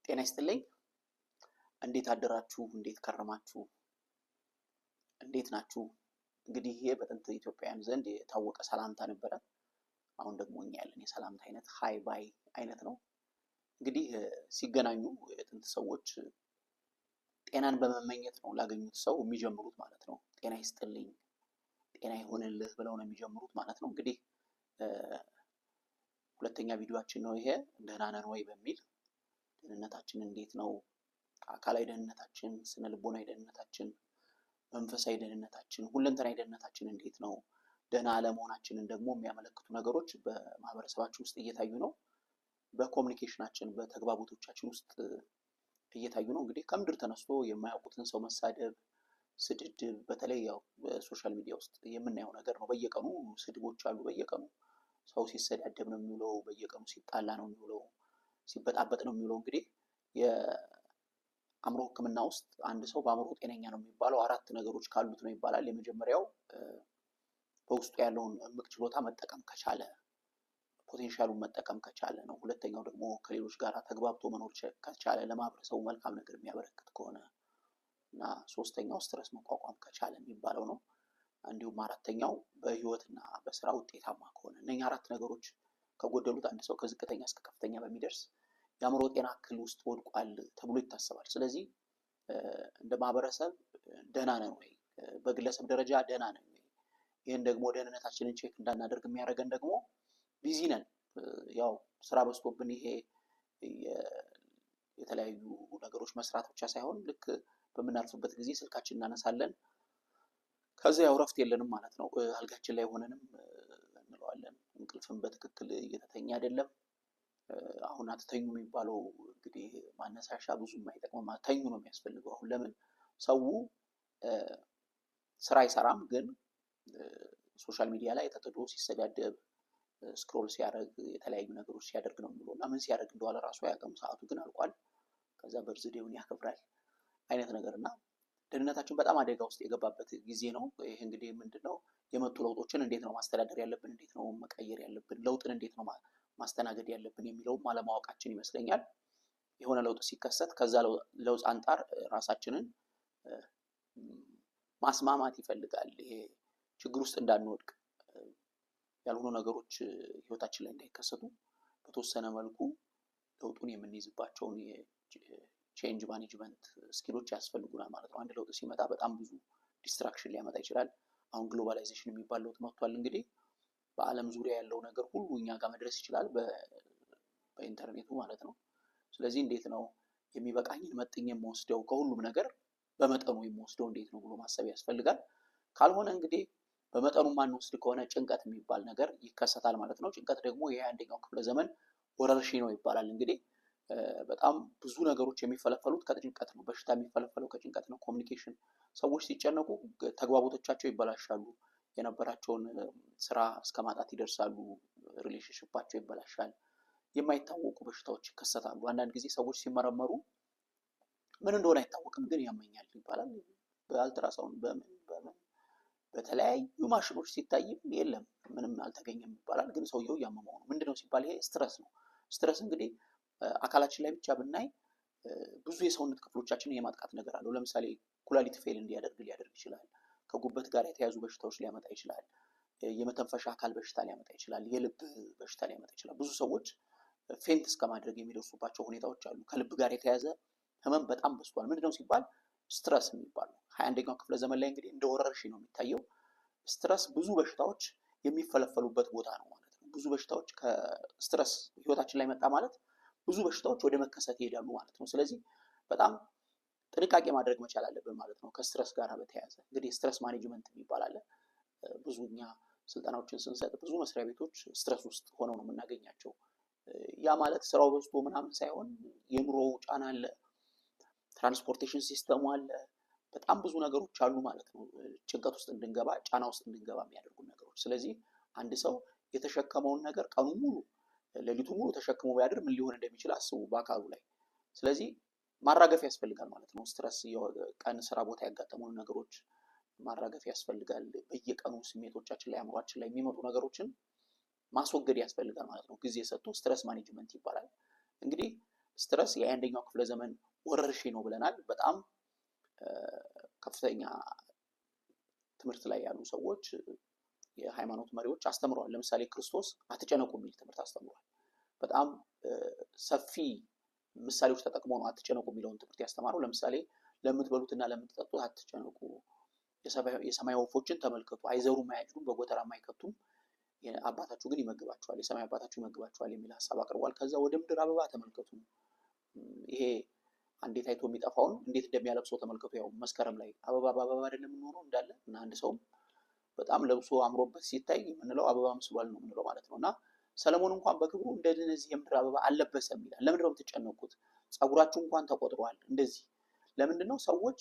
ጤና ይስጥልኝ። እንዴት አደራችሁ? እንዴት ከረማችሁ? እንዴት ናችሁ? እንግዲህ ይሄ በጥንት ኢትዮጵያውያን ዘንድ የታወቀ ሰላምታ ነበረ። አሁን ደግሞ እኛ ያለን የሰላምታ አይነት ሃይ ባይ አይነት ነው። እንግዲህ ሲገናኙ የጥንት ሰዎች ጤናን በመመኘት ነው ላገኙት ሰው የሚጀምሩት ማለት ነው። ጤና ይስጥልኝ፣ ጤና ይሆንልህ ብለው ነው የሚጀምሩት ማለት ነው። እንግዲህ ሁለተኛ ቪዲዮአችን ነው ይሄ። ደህና ነን ወይ በሚል ደህንነታችን እንዴት ነው? አካላዊ ደህንነታችን፣ ስነ ልቦናዊ ደህንነታችን፣ መንፈሳዊ ደህንነታችን፣ ሁለንተናዊ ደህንነታችን እንዴት ነው? ደህና አለመሆናችንን ደግሞ የሚያመለክቱ ነገሮች በማህበረሰባችን ውስጥ እየታዩ ነው። በኮሚኒኬሽናችን በተግባቦቶቻችን ውስጥ እየታዩ ነው። እንግዲህ ከምድር ተነስቶ የማያውቁትን ሰው መሳደብ፣ ስድድብ፣ በተለይ ያው በሶሻል ሚዲያ ውስጥ የምናየው ነገር ነው። በየቀኑ ስድቦች አሉ። በየቀኑ ሰው ሲሰዳደብ ነው የሚውለው። በየቀኑ ሲጣላ ነው የሚውለው። ሲበጣበጥ ነው የሚውለው። እንግዲህ የአእምሮ ሕክምና ውስጥ አንድ ሰው በአእምሮ ጤነኛ ነው የሚባለው 4 ነገሮች ካሉት ነው ይባላል። የመጀመሪያው በውስጡ ያለውን እምቅ ችሎታ መጠቀም ከቻለ፣ ፖቴንሻሉን መጠቀም ከቻለ ነው። ሁለተኛው ደግሞ ከሌሎች ጋር ተግባብቶ መኖር ከቻለ፣ ለማህበረሰቡ መልካም ነገር የሚያበረክት ከሆነ እና ሶስተኛው ስትረስ መቋቋም ከቻለ የሚባለው ነው። እንዲሁም አራተኛው በህይወትና በስራ ውጤታማ ከሆነ። እነኛ 4 ነገሮች ከጎደሉት አንድ ሰው ከዝቅተኛ እስከ ከፍተኛ በሚደርስ የአእምሮ ጤና እክል ውስጥ ወድቋል ተብሎ ይታሰባል። ስለዚህ እንደ ማህበረሰብ ደህና ነን ወይ? በግለሰብ ደረጃ ደህና ነን ወይ? ይህን ደግሞ ደህንነታችንን ቼክ እንዳናደርግ የሚያደርገን ደግሞ ቢዚ ነን። ያው ስራ በዝቶብን ይሄ የተለያዩ ነገሮች መስራት ብቻ ሳይሆን ልክ በምናልፍበት ጊዜ ስልካችን እናነሳለን። ከዚያ ያው እረፍት የለንም ማለት ነው። አልጋችን ላይ ሆነንም እንለዋለን። እንቅልፍን በትክክል እየተተኛ አይደለም። አሁን አትተኙ የሚባለው እንግዲህ ማነሳሻ ብዙም አይጠቅምም። ተኙ ነው የሚያስፈልገው። አሁን ለምን ሰው ስራ አይሰራም፣ ግን ሶሻል ሚዲያ ላይ ተጥዶ ሲሰዳደብ፣ ስክሮል ሲያደርግ፣ የተለያዩ ነገሮች ሲያደርግ ነው የሚውለው እና ምን ሲያደርግ እንደዋለ ራሱ አያውቅም። ሰዓቱ ግን አልቋል። ከዛ በርዝዴውን ያከብራል አይነት ነገር እና ደህንነታችን በጣም አደጋ ውስጥ የገባበት ጊዜ ነው። ይህ እንግዲህ ምንድነው የመጡ ለውጦችን እንዴት ነው ማስተዳደር ያለብን፣ እንዴት ነው መቀየር ያለብን፣ ለውጥን እንዴት ነው ማስተናገድ ያለብን የሚለውም አለማወቃችን ይመስለኛል። የሆነ ለውጥ ሲከሰት ከዛ ለውጥ አንጻር ራሳችንን ማስማማት ይፈልጋል። ይሄ ችግር ውስጥ እንዳንወድቅ፣ ያልሆኑ ነገሮች ህይወታችን ላይ እንዳይከሰቱ በተወሰነ መልኩ ለውጡን የምንይዝባቸውን ቼንጅ ማኔጅመንት ስኪሎች ያስፈልጉናል ማለት ነው። አንድ ለውጥ ሲመጣ በጣም ብዙ ዲስትራክሽን ሊያመጣ ይችላል። አሁን ግሎባላይዜሽን የሚባል ለውጥ መጥቷል። እንግዲህ በዓለም ዙሪያ ያለው ነገር ሁሉ እኛ ጋር መድረስ ይችላል በኢንተርኔቱ ማለት ነው። ስለዚህ እንዴት ነው የሚበቃኝን መጥኜ የምወስደው፣ ከሁሉም ነገር በመጠኑ የምወስደው እንዴት ነው ብሎ ማሰብ ያስፈልጋል። ካልሆነ እንግዲህ በመጠኑ ማንወስድ ከሆነ ጭንቀት የሚባል ነገር ይከሰታል ማለት ነው። ጭንቀት ደግሞ የ21ኛው ክፍለ ዘመን ወረርሽኝ ነው ይባላል። እንግዲህ በጣም ብዙ ነገሮች የሚፈለፈሉት ከጭንቀት ነው። በሽታ የሚፈለፈለው ከጭንቀት ነው። ኮሚኒኬሽን፣ ሰዎች ሲጨነቁ ተግባቦቶቻቸው ይበላሻሉ። የነበራቸውን ስራ እስከ ማጣት ይደርሳሉ። ሪሌሽንሽፓቸው ይበላሻል። የማይታወቁ በሽታዎች ይከሰታሉ። አንዳንድ ጊዜ ሰዎች ሲመረመሩ ምን እንደሆነ አይታወቅም፣ ግን ያመኛል ይባላል። በአልትራሳውንድ በምን በተለያዩ ማሽኖች ሲታይም የለም ምንም አልተገኘም ይባላል። ግን ሰውየው እያመመው ነው። ምንድነው ሲባል ይሄ ስትረስ ነው። ስትረስ እንግዲህ አካላችን ላይ ብቻ ብናይ ብዙ የሰውነት ክፍሎቻችንን የማጥቃት ነገር አለው። ለምሳሌ ኩላሊት ፌል ሊያደርግ ይችላል። ከጉበት ጋር የተያዙ በሽታዎች ሊያመጣ ይችላል። የመተንፈሻ አካል በሽታ ሊያመጣ ይችላል። የልብ በሽታ ሊያመጣ ይችላል። ብዙ ሰዎች ፌንት እስከማድረግ የሚደርሱባቸው ሁኔታዎች አሉ። ከልብ ጋር የተያዘ ህመም በጣም በዝቷል። ምንድነው ሲባል ስትረስ የሚባል ነው። 21ኛው ክፍለ ዘመን ላይ እንግዲህ እንደ ወረርሽኝ ነው የሚታየው። ስትረስ ብዙ በሽታዎች የሚፈለፈሉበት ቦታ ነው ማለት ነው። ብዙ በሽታዎች ከስትረስ ህይወታችን ላይ መጣ ማለት ብዙ በሽታዎች ወደ መከሰት ይሄዳሉ ማለት ነው። ስለዚህ በጣም ጥንቃቄ ማድረግ መቻል አለብን ማለት ነው። ከስትረስ ጋር በተያያዘ እንግዲህ ስትረስ ማኔጅመንት የሚባል አለ። ብዙ እኛ ስልጠናዎችን ስንሰጥ ብዙ መስሪያ ቤቶች ስትረስ ውስጥ ሆነው ነው የምናገኛቸው። ያ ማለት ስራው በዝቶ ምናምን ሳይሆን የኑሮ ጫና አለ፣ ትራንስፖርቴሽን ሲስተሙ አለ፣ በጣም ብዙ ነገሮች አሉ ማለት ነው። ጭንቀት ውስጥ እንድንገባ፣ ጫና ውስጥ እንድንገባ የሚያደርጉ ነገሮች። ስለዚህ አንድ ሰው የተሸከመውን ነገር ቀኑ ሙሉ ሌሊቱ ሙሉ ተሸክሞ ቢያድር ምን ሊሆን እንደሚችል አስቡ በአካሉ ላይ። ስለዚህ ማራገፍ ያስፈልጋል ማለት ነው። ስትረስ ቀን ስራ ቦታ ያጋጠሙን ነገሮች ማራገፍ ያስፈልጋል። በየቀኑ ስሜቶቻችን ላይ አእምሯችን ላይ የሚመጡ ነገሮችን ማስወገድ ያስፈልጋል ማለት ነው። ጊዜ ሰጥቶ ስትረስ ማኔጅመንት ይባላል። እንግዲህ ስትረስ የአንደኛው ክፍለ ዘመን ወረርሽኝ ነው ብለናል። በጣም ከፍተኛ ትምህርት ላይ ያሉ ሰዎች፣ የሃይማኖት መሪዎች አስተምረዋል። ለምሳሌ ክርስቶስ አትጨነቁ የሚል ትምህርት አስተምሯል። በጣም ሰፊ ምሳሌዎች ተጠቅሞ ነው አትጨነቁ የሚለውን ትምህርት ያስተማረው። ለምሳሌ ለምትበሉትና ለምትጠጡት አትጨነቁ፣ የሰማይ ወፎችን ተመልከቱ፣ አይዘሩም፣ አያጭዱም፣ በጎተራም አይከቱም፣ አባታችሁ ግን ይመግባቸዋል፣ የሰማይ አባታችሁ ይመግባቸዋል የሚል ሀሳብ አቅርቧል። ከዛ ወደ ምድር አበባ ተመልከቱ፣ ይሄ አንዴ ታይቶ የሚጠፋውን እንዴት እንደሚያለብሰው ተመልከቱ። ያው መስከረም ላይ አበባ በአበባ አይደለም የምንሆነው እንዳለ እና አንድ ሰው በጣም ለብሶ አምሮበት ሲታይ የምንለው አበባ መስሏል ነው የምንለው ማለት ነው። እና ሰለሞን እንኳን በክብሩ እንደዚህ የምድር አበባ አልለበሰም ይላል። ለምንድን ነው የምትጨነቁት? ጸጉራችሁ እንኳን ተቆጥሯል። እንደዚህ ለምንድን ነው? ሰዎች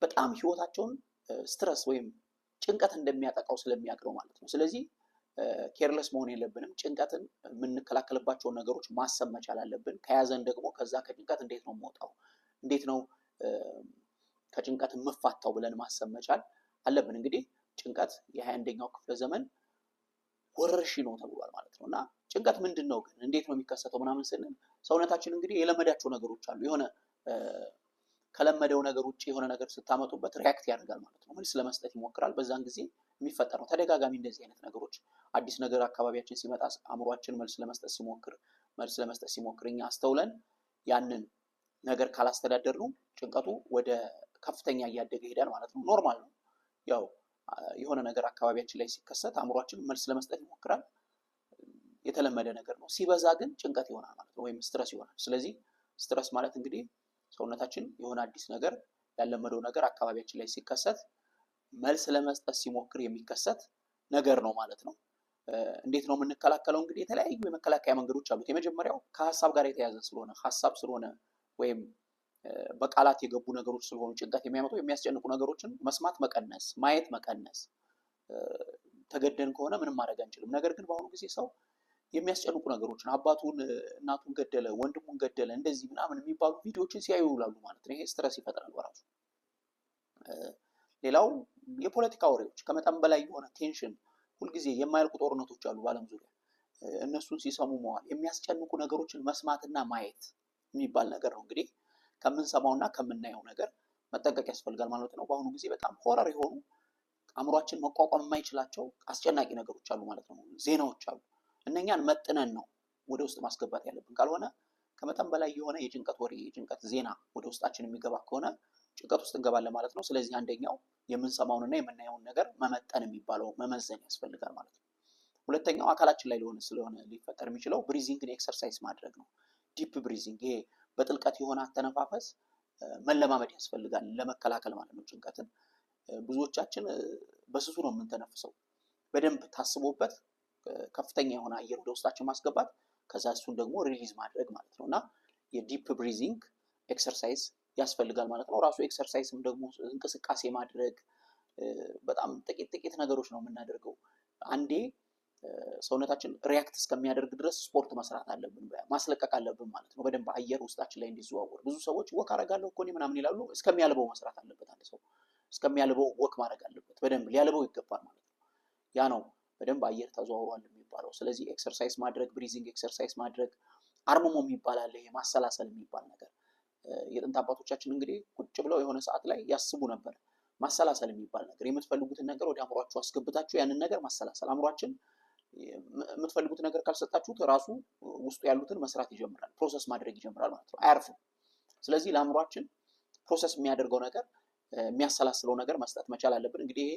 በጣም ህይወታቸውን ስትረስ ወይም ጭንቀት እንደሚያጠቃው ስለሚያውቅ ነው ማለት ነው። ስለዚህ ኬርለስ መሆን የለብንም። ጭንቀትን የምንከላከልባቸውን ነገሮች ማሰብ መቻል አለብን። ከያዘን ደግሞ ከዛ ከጭንቀት እንዴት ነው የምወጣው፣ እንዴት ነው ከጭንቀት የምፋታው ብለን ማሰብ መቻል አለብን። እንግዲህ ጭንቀት የ21ኛው ክፍለ ዘመን ወረርሽኝ ነው ተብሏል ማለት ነው። እና ጭንቀት ምንድን ነው ግን እንዴት ነው የሚከሰተው ምናምን ስንል ሰውነታችን እንግዲህ የለመዳቸው ነገሮች አሉ። የሆነ ከለመደው ነገር ውጭ የሆነ ነገር ስታመጡበት ሪያክት ያደርጋል ማለት ነው። መልስ ለመስጠት ይሞክራል። በዛን ጊዜ የሚፈጠር ነው ተደጋጋሚ እንደዚህ አይነት ነገሮች። አዲስ ነገር አካባቢያችን ሲመጣ አእምሯችን መልስ ለመስጠት ሲሞክር እኛ አስተውለን ያንን ነገር ካላስተዳደር ነው ጭንቀቱ ወደ ከፍተኛ እያደገ ይሄዳል ማለት ነው። ኖርማል ነው። ያው የሆነ ነገር አካባቢያችን ላይ ሲከሰት አእምሯችን መልስ ለመስጠት ይሞክራል። የተለመደ ነገር ነው። ሲበዛ ግን ጭንቀት ይሆናል ማለት ነው፣ ወይም ስትረስ ይሆናል። ስለዚህ ስትረስ ማለት እንግዲህ ሰውነታችን የሆነ አዲስ ነገር ያለመደው ነገር አካባቢያችን ላይ ሲከሰት መልስ ለመስጠት ሲሞክር የሚከሰት ነገር ነው ማለት ነው። እንዴት ነው የምንከላከለው? እንግዲህ የተለያዩ የመከላከያ መንገዶች አሉት። የመጀመሪያው ከሀሳብ ጋር የተያዘ ስለሆነ ሀሳብ ስለሆነ ወይም በቃላት የገቡ ነገሮች ስለሆኑ ጭንቀት የሚያመጡ የሚያስጨንቁ ነገሮችን መስማት መቀነስ፣ ማየት መቀነስ። ተገደን ከሆነ ምንም ማድረግ አንችልም። ነገር ግን በአሁኑ ጊዜ ሰው የሚያስጨንቁ ነገሮችን አባቱን እናቱን ገደለ፣ ወንድሙን ገደለ፣ እንደዚህ ምናምን የሚባሉ ቪዲዮዎችን ሲያዩ ይውላሉ ማለት ነው። ይሄ ስትረስ ይፈጥራል በራሱ። ሌላው የፖለቲካ ወሬዎች፣ ከመጠን በላይ የሆነ ቴንሽን፣ ሁልጊዜ የማያልቁ ጦርነቶች አሉ በዓለም ዙሪያ። እነሱን ሲሰሙ መዋል፣ የሚያስጨንቁ ነገሮችን መስማትና ማየት የሚባል ነገር ነው። እንግዲህ ከምንሰማውና ከምናየው ነገር መጠንቀቅ ያስፈልጋል ማለት ነው። በአሁኑ ጊዜ በጣም ሆረር የሆኑ አእምሯችን መቋቋም የማይችላቸው አስጨናቂ ነገሮች አሉ ማለት ነው። ዜናዎች አሉ። እነኛን መጥነን ነው ወደ ውስጥ ማስገባት ያለብን። ካልሆነ ከመጠን በላይ የሆነ የጭንቀት ወሬ፣ የጭንቀት ዜና ወደ ውስጣችን የሚገባ ከሆነ ጭንቀት ውስጥ እንገባለን ማለት ነው። ስለዚህ አንደኛው የምንሰማውንና የምናየውን ነገር መመጠን የሚባለው መመዘን ያስፈልጋል ማለት ነው። ሁለተኛው አካላችን ላይ ስለሆነ ሊፈጠር የሚችለው ብሪዚንግን ኤክሰርሳይዝ ማድረግ ነው። ዲፕ ብሪዚንግ፣ ይሄ በጥልቀት የሆነ አተነፋፈስ መለማመድ ያስፈልጋል ለመከላከል ማለት ነው ጭንቀትን። ብዙዎቻችን በስሱ ነው የምንተነፍሰው። በደንብ ታስቦበት ከፍተኛ የሆነ አየር ወደ ውስጣችን ማስገባት፣ ከዛ እሱን ደግሞ ሪሊዝ ማድረግ ማለት ነው። እና የዲፕ ብሪዚንግ ኤክሰርሳይዝ ያስፈልጋል ማለት ነው። ራሱ ኤክሰርሳይዝም ደግሞ እንቅስቃሴ ማድረግ፣ በጣም ጥቂት ነገሮች ነው የምናደርገው። አንዴ ሰውነታችን ሪያክት እስከሚያደርግ ድረስ ስፖርት መስራት አለብን፣ ማስለቀቅ አለብን ማለት ነው። በደንብ አየር ውስጣችን ላይ እንዲዘዋወር። ብዙ ሰዎች ወክ አደርጋለሁ እኮ እኔ ምናምን ይላሉ። እስከሚያልበው መስራት አለበት። አንድ ሰው እስከሚያልበው ወክ ማድረግ አለበት። በደንብ ሊያልበው ይገባል ማለት ነው። ያ ነው በደንብ አየር ተዘዋውሯል የሚባለው። ስለዚህ ኤክሰርሳይዝ ማድረግ፣ ብሪዚንግ ኤክሰርሳይዝ ማድረግ፣ አርምሞ የሚባል አለ፣ ይሄ ማሰላሰል የሚባል ነገር። የጥንት አባቶቻችን እንግዲህ ቁጭ ብለው የሆነ ሰዓት ላይ ያስቡ ነበር። ማሰላሰል የሚባል ነገር፣ የምትፈልጉትን ነገር ወደ አእምሯችሁ አስገብታችሁ ያንን ነገር ማሰላሰል። አእምሯችን የምትፈልጉት ነገር ካልሰጣችሁት ራሱ ውስጡ ያሉትን መስራት ይጀምራል፣ ፕሮሰስ ማድረግ ይጀምራል ማለት ነው። አያርፍም። ስለዚህ ለአእምሯችን ፕሮሰስ የሚያደርገው ነገር፣ የሚያሰላስለው ነገር መስጠት መቻል አለብን። እንግዲህ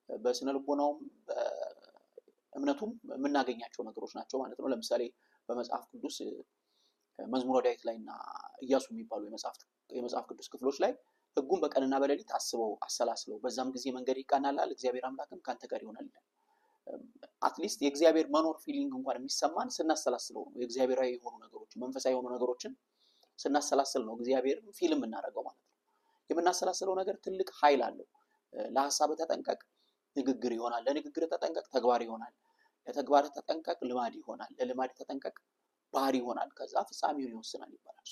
በስነ ልቦናውም እምነቱም የምናገኛቸው ነገሮች ናቸው ማለት ነው። ለምሳሌ በመጽሐፍ ቅዱስ መዝሙረ ዳዊት ላይ እና ኢያሱ የሚባሉ የመጽሐፍ ቅዱስ ክፍሎች ላይ ሕጉን በቀንና በሌሊት አስበው አሰላስለው፣ በዛም ጊዜ መንገድ ይቃናልሃል፣ እግዚአብሔር አምላክም ከአንተ ጋር ይሆናል ይላል። አትሊስት የእግዚአብሔር መኖር ፊሊንግ እንኳን የሚሰማን ስናሰላስለው ነው። የእግዚአብሔራዊ የሆኑ ነገሮችን፣ መንፈሳዊ የሆኑ ነገሮችን ስናሰላስል ነው እግዚአብሔር ፊልም እናደርገው ማለት ነው። የምናሰላስለው ነገር ትልቅ ኃይል አለው። ለሀሳብ ተጠንቀቅ ንግግር ይሆናል፣ ለንግግር ተጠንቀቅ ተግባር ይሆናል፣ ለተግባር ተጠንቀቅ ልማድ ይሆናል፣ ለልማድ ተጠንቀቅ ባህሪ ይሆናል፣ ከዛ ፍጻሜውን ይወስናል ይባላል።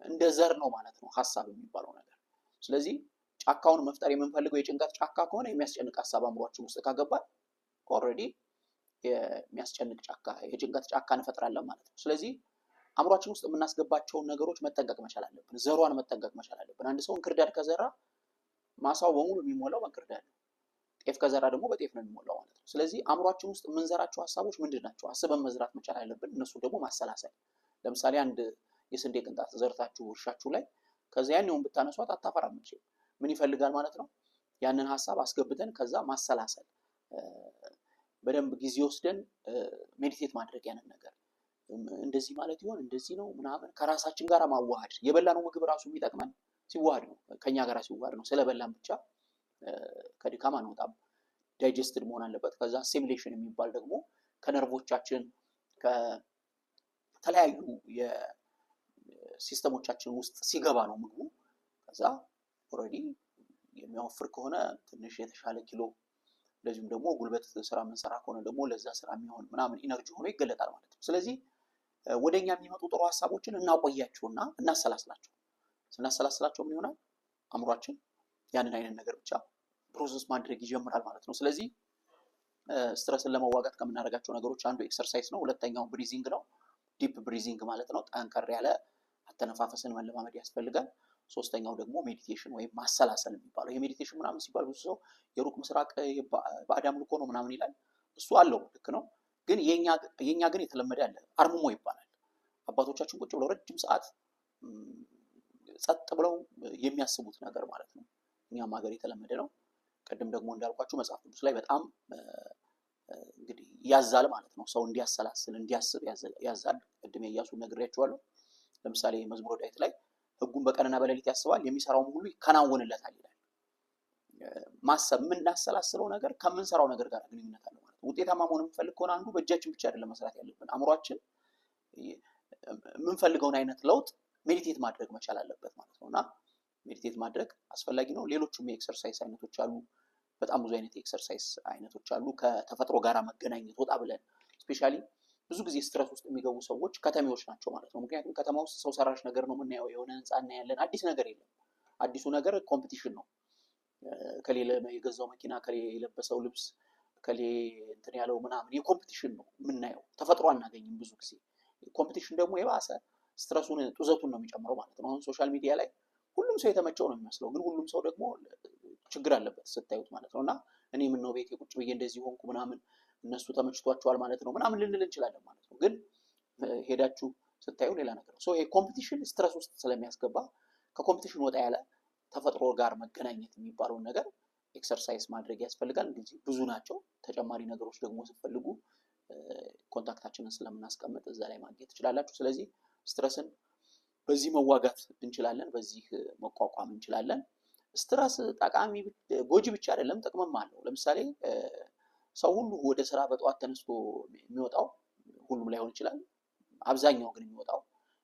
እንደ ዘር ነው ማለት ነው ሀሳብ የሚባለው ነገር። ስለዚህ ጫካውን መፍጠር የምንፈልገው የጭንቀት ጫካ ከሆነ የሚያስጨንቅ ሀሳብ አእምሯችን ውስጥ ካገባል ኦልሬዲ የሚያስጨንቅ ጫካ፣ የጭንቀት ጫካ እንፈጥራለን ማለት ነው። ስለዚህ አእምሯችን ውስጥ የምናስገባቸውን ነገሮች መጠንቀቅ መቻል አለብን። ዘሯን መጠንቀቅ መቻል አለብን። አንድ ሰው እንክርዳድ ከዘራ ማሳው በሙሉ የሚሞላው በእንክርዳድ ነው። ጤፍ ከዘራ ደግሞ በጤፍ ነው የሚሞላው ማለት ነው። ስለዚህ አእምሯችን ውስጥ የምንዘራቸው ሀሳቦች ምንድን ናቸው? አስበን መዝራት መቻል አለብን። እነሱ ደግሞ ማሰላሰል። ለምሳሌ አንድ የስንዴ ቅንጣት ዘርታችሁ እርሻችሁ ላይ ከዛ ያኔውን ብታነሷት አታፈራም። ምን ይፈልጋል ማለት ነው? ያንን ሀሳብ አስገብተን ከዛ ማሰላሰል፣ በደንብ ጊዜ ወስደን ሜዲቴት ማድረግ ያንን ነገር እንደዚህ ማለት ይሆን እንደዚህ ነው ምናምን ከራሳችን ጋር ማዋሃድ። የበላነው ምግብ ራሱ የሚጠቅመን ሲዋሃድ ነው፣ ከኛ ጋር ሲዋሃድ ነው። ስለበላን ብቻ ከድካም አንወጣም። ዳይጀስትድ መሆን አለበት። ከዛ አሲሚሌሽን የሚባል ደግሞ ከነርቮቻችን ከተለያዩ የሲስተሞቻችን ውስጥ ሲገባ ነው ምግቡ። ከዛ ኦልሬዲ የሚያወፍር ከሆነ ትንሽ የተሻለ ኪሎ፣ እንደዚሁም ደግሞ ጉልበት ስራ የምንሰራ ከሆነ ደግሞ ለዛ ስራ የሚሆን ምናምን ኢነርጂ ሆኖ ይገለጣል ማለት ነው። ስለዚህ ወደኛ የሚመጡ ጥሩ ሀሳቦችን እናቆያቸውና እናሰላስላቸው። ስናሰላስላቸው ምን ይሆናል? አእምሯችን ያንን አይነት ነገር ብቻ ፕሮሰስ ማድረግ ይጀምራል ማለት ነው። ስለዚህ ስትረስን ለመዋጋት ከምናደርጋቸው ነገሮች አንዱ ኤክሰርሳይዝ ነው። ሁለተኛው ብሪዚንግ ነው። ዲፕ ብሪዚንግ ማለት ነው። ጠንከር ያለ አተነፋፈስን መለማመድ ያስፈልጋል። ሶስተኛው ደግሞ ሜዲቴሽን ወይም ማሰላሰል የሚባለው። ይሄ ሜዲቴሽን ምናምን ሲባል ብዙ ሰው የሩቅ ምስራቅ ባዕድ አምልኮ ነው ምናምን ይላል። እሱ አለው፣ ልክ ነው። ግን የኛ ግን የተለመደ አለ፣ አርምሞ ይባላል። አባቶቻችን ቁጭ ብለው ረጅም ሰዓት ጸጥ ብለው የሚያስቡት ነገር ማለት ነው። እኛም ሀገር የተለመደ ነው። ቅድም ደግሞ እንዳልኳችሁ መጽሐፍ ቅዱስ ላይ በጣም እንግዲህ ያዛል ማለት ነው። ሰው እንዲያሰላስል እንዲያስብ ያዛል። ቅድም ኢያሱን ነግሬያችኋለሁ። ለምሳሌ መዝሙረ ዳዊት ላይ ሕጉን በቀንና በሌሊት ያስባል የሚሰራውም ሁሉ ይከናወንለታል ይላል። ማሰብ፣ የምናሰላስለው ነገር ከምንሰራው ነገር ጋር ግንኙነት አለው ማለት ነው። ውጤታማ መሆን የምንፈልግ ከሆነ አንዱ በእጃችን ብቻ አይደለም መስራት ያለብን። አእምሯችን የምንፈልገውን አይነት ለውጥ ሜዲቴት ማድረግ መቻል አለበት ማለት ነው። እና ሜዲቴት ማድረግ አስፈላጊ ነው። ሌሎችም የኤክሰርሳይዝ አይነቶች አሉ። በጣም ብዙ አይነት የኤክሰርሳይዝ አይነቶች አሉ። ከተፈጥሮ ጋር መገናኘት፣ ወጣ ብለን ስፔሻሊ ብዙ ጊዜ ስትረስ ውስጥ የሚገቡ ሰዎች ከተሜዎች ናቸው ማለት ነው። ምክንያቱም ከተማ ውስጥ ሰው ሰራሽ ነገር ነው የምናየው። የሆነ ህንፃ እናያለን፣ አዲስ ነገር የለም። አዲሱ ነገር ኮምፒቲሽን ነው። ከሌለ የገዛው መኪና፣ ከሌ የለበሰው ልብስ፣ ከሌ እንትን ያለው ምናምን የኮምፒቲሽን ነው የምናየው። ተፈጥሮ አናገኝም ብዙ ጊዜ። ኮምፒቲሽን ደግሞ የባሰ ስትረሱን ጡዘቱን ነው የሚጨምረው ማለት ነው። አሁን ሶሻል ሚዲያ ላይ ሁሉም ሰው የተመቸው ነው የሚመስለው፣ ግን ሁሉም ሰው ደግሞ ችግር አለበት ስታዩት ማለት ነው። እና እኔ ምነው ቤቴ ቁጭ ብዬ እንደዚህ ሆንኩ ምናምን እነሱ ተመችቷቸዋል ማለት ነው ምናምን ልንል እንችላለን ማለት ነው። ግን ሄዳችሁ ስታዩ ሌላ ነገር ነው። ይሄ ኮምፒቲሽን ስትረስ ውስጥ ስለሚያስገባ ከኮምፒቲሽን ወጣ ያለ ተፈጥሮ ጋር መገናኘት የሚባለውን ነገር ኤክሰርሳይዝ ማድረግ ያስፈልጋል። እንግዲህ ብዙ ናቸው። ተጨማሪ ነገሮች ደግሞ ስትፈልጉ ኮንታክታችንን ስለምናስቀምጥ እዛ ላይ ማግኘት ትችላላችሁ። ስለዚህ ስትረስን በዚህ መዋጋት እንችላለን፣ በዚህ መቋቋም እንችላለን። ስትረስ ጠቃሚ ጎጂ ብቻ አይደለም፣ ጥቅምም አለው። ለምሳሌ ሰው ሁሉ ወደ ስራ በጠዋት ተነስቶ የሚወጣው ሁሉም ላይሆን ይችላል፣ አብዛኛው ግን የሚወጣው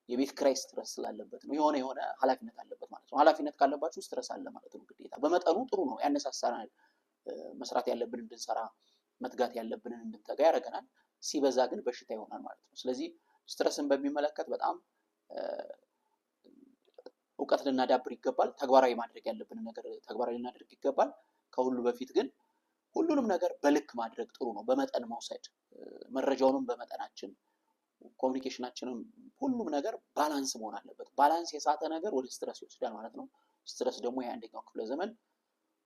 የቤት ኪራይ ስትረስ ስላለበት ነው። የሆነ ኃላፊነት አለበት ማለት ነው። ኃላፊነት ካለባችሁ ስትረስ አለ ማለት ነው። ግዴታ በመጠኑ ጥሩ ነው፣ ያነሳሳናል፣ መስራት ያለብን እንድንሰራ፣ መትጋት ያለብንን እንድንተጋ ያደርገናል። ሲበዛ ግን በሽታ ይሆናል ማለት ነው። ስለዚህ ስትረስን በሚመለከት በጣም እውቀት ልናዳብር ይገባል። ተግባራዊ ማድረግ ያለብንን ነገር ተግባራዊ ልናደርግ ይገባል። ከሁሉ በፊት ግን ሁሉንም ነገር በልክ ማድረግ ጥሩ ነው። በመጠን መውሰድ፣ መረጃውንም በመጠናችን፣ ኮሚኒኬሽናችንም፣ ሁሉም ነገር ባላንስ መሆን አለበት። ባላንስ የሳተ ነገር ወደ ስትረስ ይወስዳል ማለት ነው። ስትረስ ደግሞ የ21ኛው ክፍለ ዘመን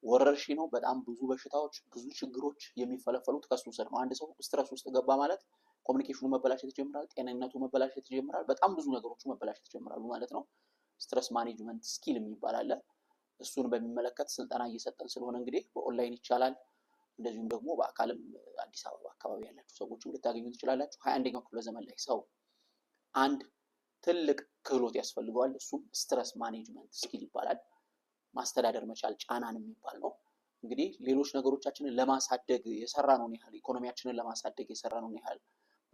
ወረርሽኝ ነው። በጣም ብዙ በሽታዎች፣ ብዙ ችግሮች የሚፈለፈሉት ከሱ ስር ነው። አንድ ሰው ስትረስ ውስጥ ገባ ማለት ኮሚኒኬሽኑ መበላሸት ይጀምራል፣ ጤንነቱ መበላሸት ይጀምራል፣ በጣም ብዙ ነገሮቹ መበላሸት ይጀምራሉ ማለት ነው። ስትረስ ማኔጅመንት ስኪል የሚባል አለ። እሱን በሚመለከት ስልጠና እየሰጠን ስለሆነ እንግዲህ በኦንላይን ይቻላል። እንደዚሁም ደግሞ በአካልም አዲስ አበባ አካባቢ ያላችሁ ሰዎች ልታገኙ ትችላላችሁ። 21ኛው ክፍለ ዘመን ላይ ሰው አንድ ትልቅ ክህሎት ያስፈልገዋል። እሱም ስትረስ ማኔጅመንት ስኪል ይባላል። ማስተዳደር መቻል ጫናን የሚባል ነው። እንግዲህ ሌሎች ነገሮቻችንን ለማሳደግ የሰራነውን ያህል፣ ኢኮኖሚያችንን ለማሳደግ የሰራነውን ያህል፣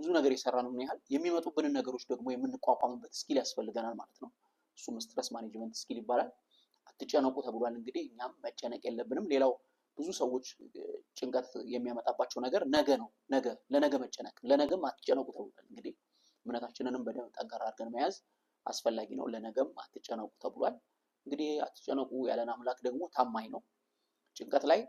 ብዙ ነገር የሰራነውን ያህል የሚመጡብንን ነገሮች ደግሞ የምንቋቋምበት ስኪል ያስፈልገናል ማለት ነው። እሱም ስትረስ ማኔጅመንት ስኪል ይባላል። አትጨነቁ ተብሏል። እንግዲህ እኛም መጨነቅ የለብንም። ሌላው ብዙ ሰዎች ጭንቀት የሚያመጣባቸው ነገር ነገ ነው። ለነገ መጨነቅ፣ ለነገም አትጨነቁ ተብሏል። እንግዲህ እምነታችንንም በደንብ ጠንካራ አድርገን መያዝ አስፈላጊ ነው። ለነገም አትጨነቁ ተብሏል። እንግዲህ አትጨነቁ ያለን አምላክ ደግሞ ታማኝ ነው። ጭንቀት ላይ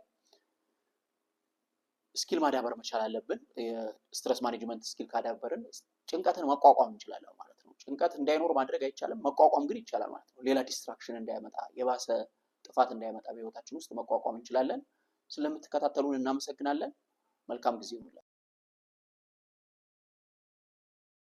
ስኪል ማዳበር መቻል አለብን። የስትረስ ማኔጅመንት ስኪል ካዳበርን ጭንቀትን መቋቋም እንችላለን ማለት ነው። ጭንቀት እንዳይኖር ማድረግ አይቻልም፣ መቋቋም ግን ይቻላል ማለት ነው። ሌላ ዲስትራክሽን እንዳይመጣ፣ የባሰ ጥፋት እንዳይመጣ በህይወታችን ውስጥ መቋቋም እንችላለን። ስለምትከታተሉን እናመሰግናለን። መልካም ጊዜ ይሁንላችሁ።